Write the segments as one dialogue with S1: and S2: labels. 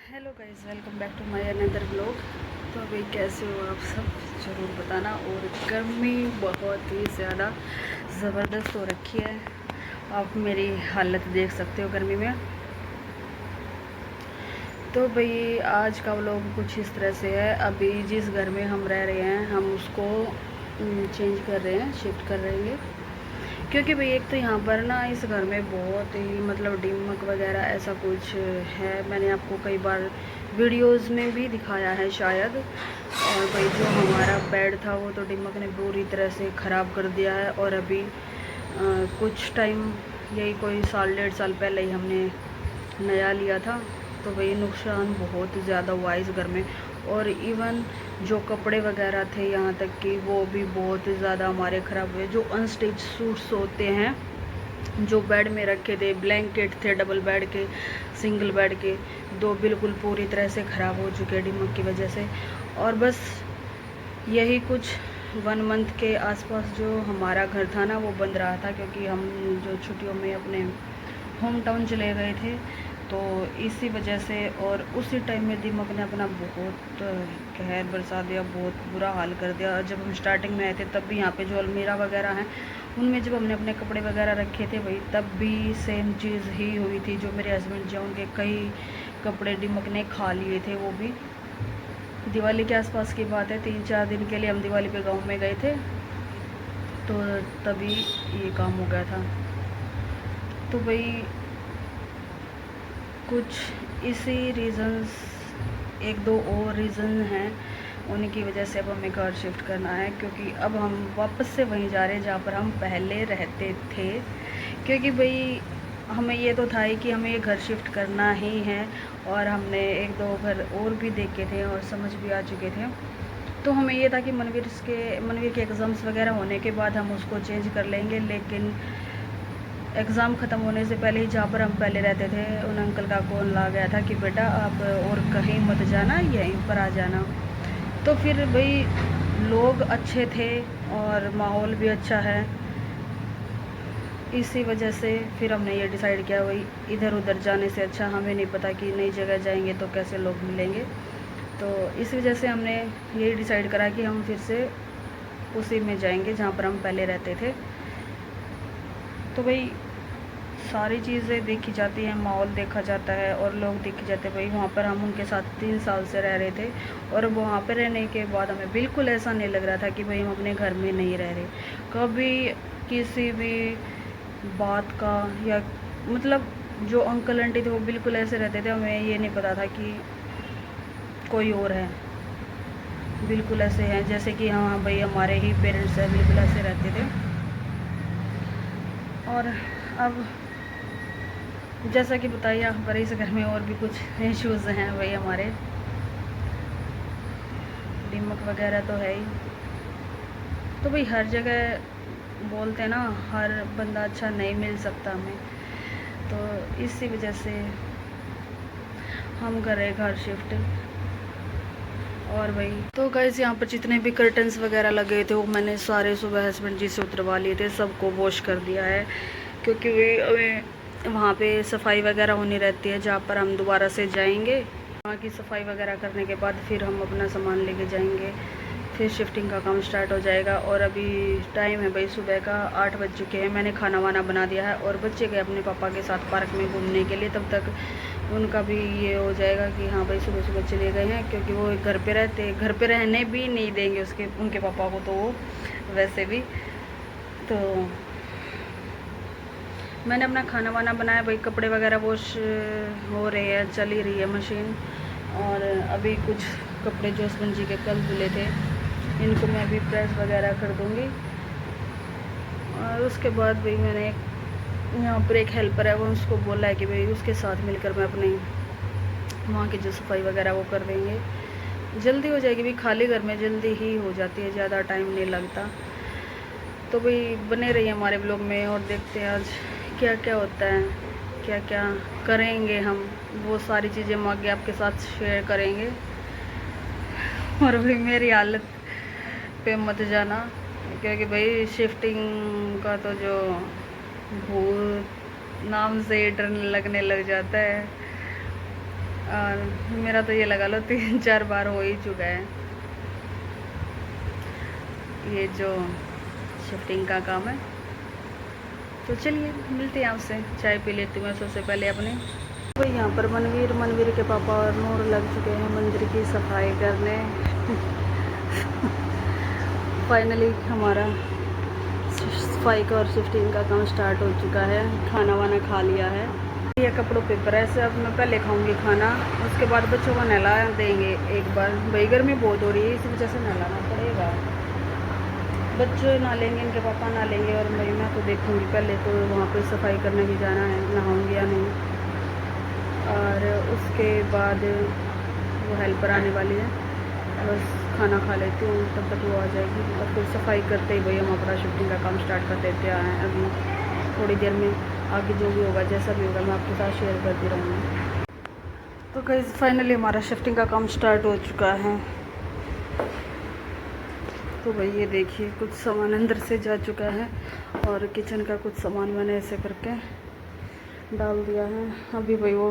S1: Hello guys, welcome back to my another blog. तो अभी कैसे हो आप सब, ज़रूर बताना। और गर्मी बहुत ही ज़्यादा ज़बरदस्त हो रखी है। आप मेरी हालत देख सकते हो गर्मी में। तो भाई आज का व्लॉग कुछ इस तरह से है। अभी जिस घर में हम रह रहे हैं हम उसको चेंज कर रहे हैं, शिफ्ट कर रहे हैं। क्योंकि भाई एक तो यहाँ पर ना इस घर में बहुत ही मतलब दीमक वगैरह ऐसा कुछ है। मैंने आपको कई बार वीडियोस में भी दिखाया है शायद। और भाई जो हमारा बेड था वो तो दीमक ने पूरी तरह से ख़राब कर दिया है। और अभी कुछ टाइम, यही कोई साल 1.5 साल पहले ही हमने नया लिया था। तो भाई नुकसान बहुत ज़्यादा हुआ इस घर में। और इवन जो कपड़े वगैरह थे यहाँ तक कि वो भी बहुत ज़्यादा हमारे ख़राब हुए। जो अनस्टिच सूट्स होते हैं जो बेड में रखे थे, ब्लैंकेट थे डबल बेड के, सिंगल बेड के, दो बिल्कुल पूरी तरह से ख़राब हो चुके दीमक की वजह से। और बस यही कुछ 1 मंथ के आसपास जो हमारा घर था ना वो बंद रहा था, क्योंकि हम जो छुट्टियों में अपने होम टाउन चले गए थे। तो इसी वजह से और उसी टाइम में दीमक ने अपना बहुत कहर बरसा दिया, बहुत बुरा हाल कर दिया। जब हम स्टार्टिंग में आए थे तब भी यहाँ पे जो अलमीरा वगैरह हैं उनमें जब हमने अपने कपड़े वगैरह रखे थे भाई, तब भी सेम चीज़ ही हुई थी। जो मेरे हस्बैंड जो उनके कई कपड़े दीमक ने खा लिए थे, वो भी दिवाली के आसपास की बात है। 3-4 दिन के लिए हम दिवाली पे गाँव में गए थे, तो तभी ये काम हो गया था। तो भाई कुछ इसी रीज़न्स, 1-2 और रीज़न हैं, उनकी वजह से अब हमें घर शिफ्ट करना है। क्योंकि अब हम वापस से वहीं जा रहे हैं जहाँ पर हम पहले रहते थे। क्योंकि भाई हमें ये तो था ही कि हमें ये घर शिफ्ट करना ही है। और हमने 1-2 घर और भी देखे थे और समझ भी आ चुके थे। तो हमें ये था कि मनवीर के एग्ज़ाम्स वगैरह होने के बाद हम उसको चेंज कर लेंगे। लेकिन एग्ज़ाम ख़त्म होने से पहले ही जहाँ पर हम पहले रहते थे उन अंकल का कॉल आ गया था कि बेटा आप और कहीं मत जाना, यहीं पर आ जाना। तो फिर भाई लोग अच्छे थे और माहौल भी अच्छा है, इसी वजह से फिर हमने ये डिसाइड किया भाई इधर उधर जाने से अच्छा, हमें नहीं पता कि नई जगह जाएंगे तो कैसे लोग मिलेंगे। तो इस वजह से हमने यही डिसाइड करा कि हम फिर से उसी में जाएंगे जहाँ पर हम पहले रहते थे। तो भाई सारी चीज़ें देखी जाती हैं, माहौल देखा जाता है और लोग देखे जाते हैं। भाई वहाँ पर हम उनके साथ 3 साल से रह रहे थे और वहाँ पर रहने के बाद हमें बिल्कुल ऐसा नहीं लग रहा था कि भाई हम अपने घर में नहीं रह रहे। कभी किसी भी बात का या मतलब जो अंकल आंटी थे वो बिल्कुल ऐसे रहते थे, हमें ये नहीं पता था कि कोई और है। बिल्कुल ऐसे हैं जैसे कि हाँ भाई हमारे ही पेरेंट्स हैं, बिल्कुल ऐसे रहते थे। और अब जैसा कि बताइए यहाँ पर इस घर में और भी कुछ इश्यूज़ हैं भाई हमारे, दीमक वगैरह तो है ही। तो भाई हर जगह बोलते हैं ना, हर बंदा अच्छा नहीं मिल सकता हमें, तो इसी वजह से हम कर रहे घर शिफ्ट। और भाई तो गाइस यहाँ पर जितने भी कर्टन्स वगैरह लगे थे वो मैंने सारे सुबह हस्बैंड जी से उतरवा लिए थे, सबको वॉश कर दिया है। क्योंकि वहाँ पे सफाई वगैरह होनी रहती है जहाँ पर हम दोबारा से जाएंगे। वहाँ की सफाई वगैरह करने के बाद फिर हम अपना सामान लेके जाएंगे, फिर शिफ्टिंग का काम स्टार्ट हो जाएगा। और अभी टाइम है भाई सुबह का 8 बज चुके हैं। मैंने खाना वाना बना दिया है और बच्चे गए अपने पापा के साथ पार्क में घूमने के लिए। तब तक उनका भी ये हो जाएगा कि हाँ भाई सुबह सुबह चले गए हैं, क्योंकि वो घर पे रहते, घर पे रहने भी नहीं देंगे उनके पापा को, तो वो वैसे भी। तो मैंने अपना खाना वाना बनाया भाई, कपड़े वगैरह वॉश हो रहे हैं, चल ही रही है मशीन। और अभी कुछ कपड़े जो हस्बैंड जी के कल धुले थे इनको मैं अभी प्रेस वगैरह कर दूँगी। और उसके बाद भाई मैंने यहाँ पर एक हेल्पर है, वो उसको बोला है कि भाई उसके साथ मिलकर मैं अपने वहाँ की जो सफाई वगैरह वो कर देंगे, जल्दी हो जाएगी। भाई खाली घर में जल्दी ही हो जाती है, ज़्यादा टाइम नहीं लगता। तो भाई बने रहिए हमारे ब्लॉग में और देखते हैं आज क्या क्या होता है, क्या क्या करेंगे हम, वो सारी चीज़ें हम आगे आपके साथ शेयर करेंगे। और भाई मेरी हालत पे मत जाना, क्योंकि भाई शिफ्टिंग का तो जो भूत नाम से ही डर लगने लग जाता है। और मेरा तो ये लगा लो 3-4 बार हो ही चुका है ये जो शिफ्टिंग का काम है। तो चलिए मिलते हैं आपसे, चाय पी लेती हूँ मैं सबसे पहले अपने। तो यहाँ पर मनवीर के पापा और नूर लग चुके हैं मंदिर की सफाई करने। फाइनली हमारा सफाई का और शिफ्टिंग का काम स्टार्ट हो चुका है। खाना वाना खा लिया है, ये कपड़ों पे प्रेस है। अब मैं पहले खाऊंगी खाना, उसके बाद बच्चों को नहला देंगे एक बार। भाई गर्मी बहुत हो रही है, इस वजह से नहलाना पड़ेगा। बच्चे नहा लेंगे, इनके पापा नहा लेंगे, और मैं तो देखूंगी पहले तो वहाँ पे सफाई करने भी जाना है, नहाऊंगी या नहीं। और उसके बाद वो हेल्पर आने वाली है, बस खाना खा लेती हूँ, तब तक वो आ जाएगी। और फिर सफाई करते ही भाई हम अपना शिफ्टिंग का काम स्टार्ट कर देते हैं। अभी थोड़ी देर में आगे जो भी होगा, जैसा भी होगा, मैं आपके साथ शेयर करती रहूँगी। तो गाइस फाइनली हमारा शिफ्टिंग का काम स्टार्ट हो चुका है। तो भाई ये देखिए कुछ सामान अंदर से जा चुका है, और किचन का कुछ सामान मैंने ऐसे करके डाल दिया है। अभी भाई वो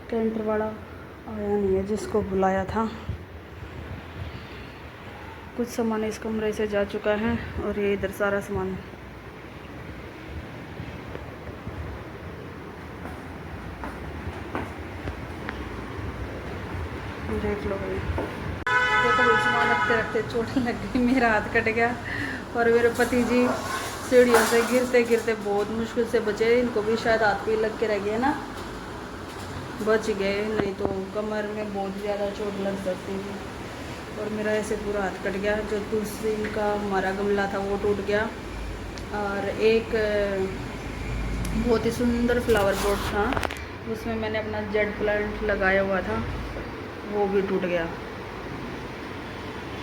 S1: कैंटर वाला आया नहीं है जिसको बुलाया था। कुछ सामान इस कमरे से जा चुका है, और ये इधर सारा सामान। देख लो भाई, देखो भाई सामान रखते रखते चोट लग गई, मेरा हाथ कट गया। और मेरे पति जी सीढ़ियों से गिरते गिरते बहुत मुश्किल से बचे। इनको भी शायद हाथ पे लग के रह गए ना, बच गए, नहीं तो कमर में बहुत ज़्यादा चोट लग सकती थी। और मेरा ऐसे पूरा हाथ कट गया। जो तुलसी का हमारा गमला था वो टूट गया, और एक बहुत ही सुंदर फ्लावर पॉट था, उसमें मैंने अपना जेड प्लांट लगाया हुआ था, वो भी टूट गया।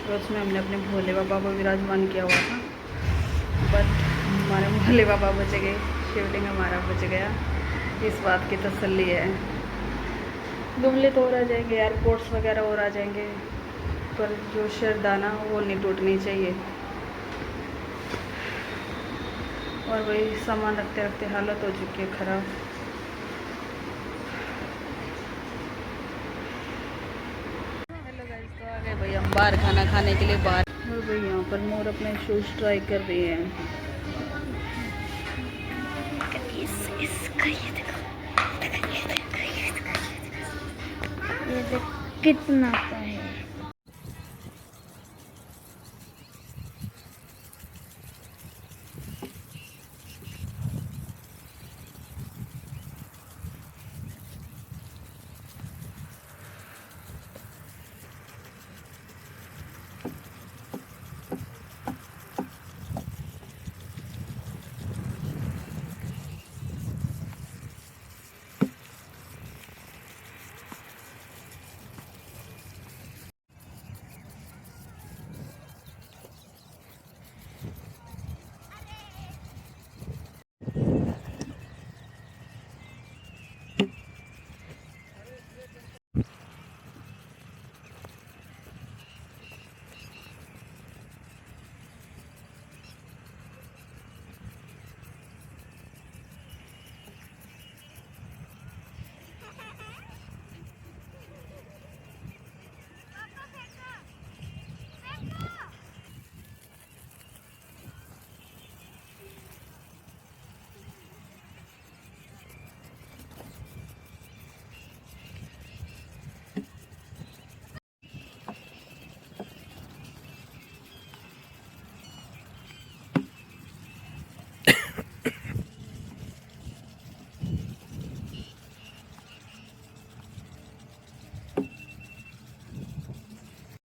S1: तो उसमें हमने अपने भोले बाबा को विराजमान किया हुआ था, बट हमारे भोले बाबा बच गए, शिवलिंग हमारा बच गया, इस बात की तसल्ली है। गमले तो और आ जाएंगे, एयरपोर्ट्स वगैरह और आ जाएंगे, पर जो शरदाना वो नहीं टूटनी चाहिए। और वही सामान रखते रखते हालत हो चुकी है ख़राब। हेलो गाइस, तो आ गए भाई हम बाहर खाना खाने के लिए बाहर। और भाई यहाँ पर मोर अपने शूज़ ट्राई कर रही है।
S2: ये देख कितना का है।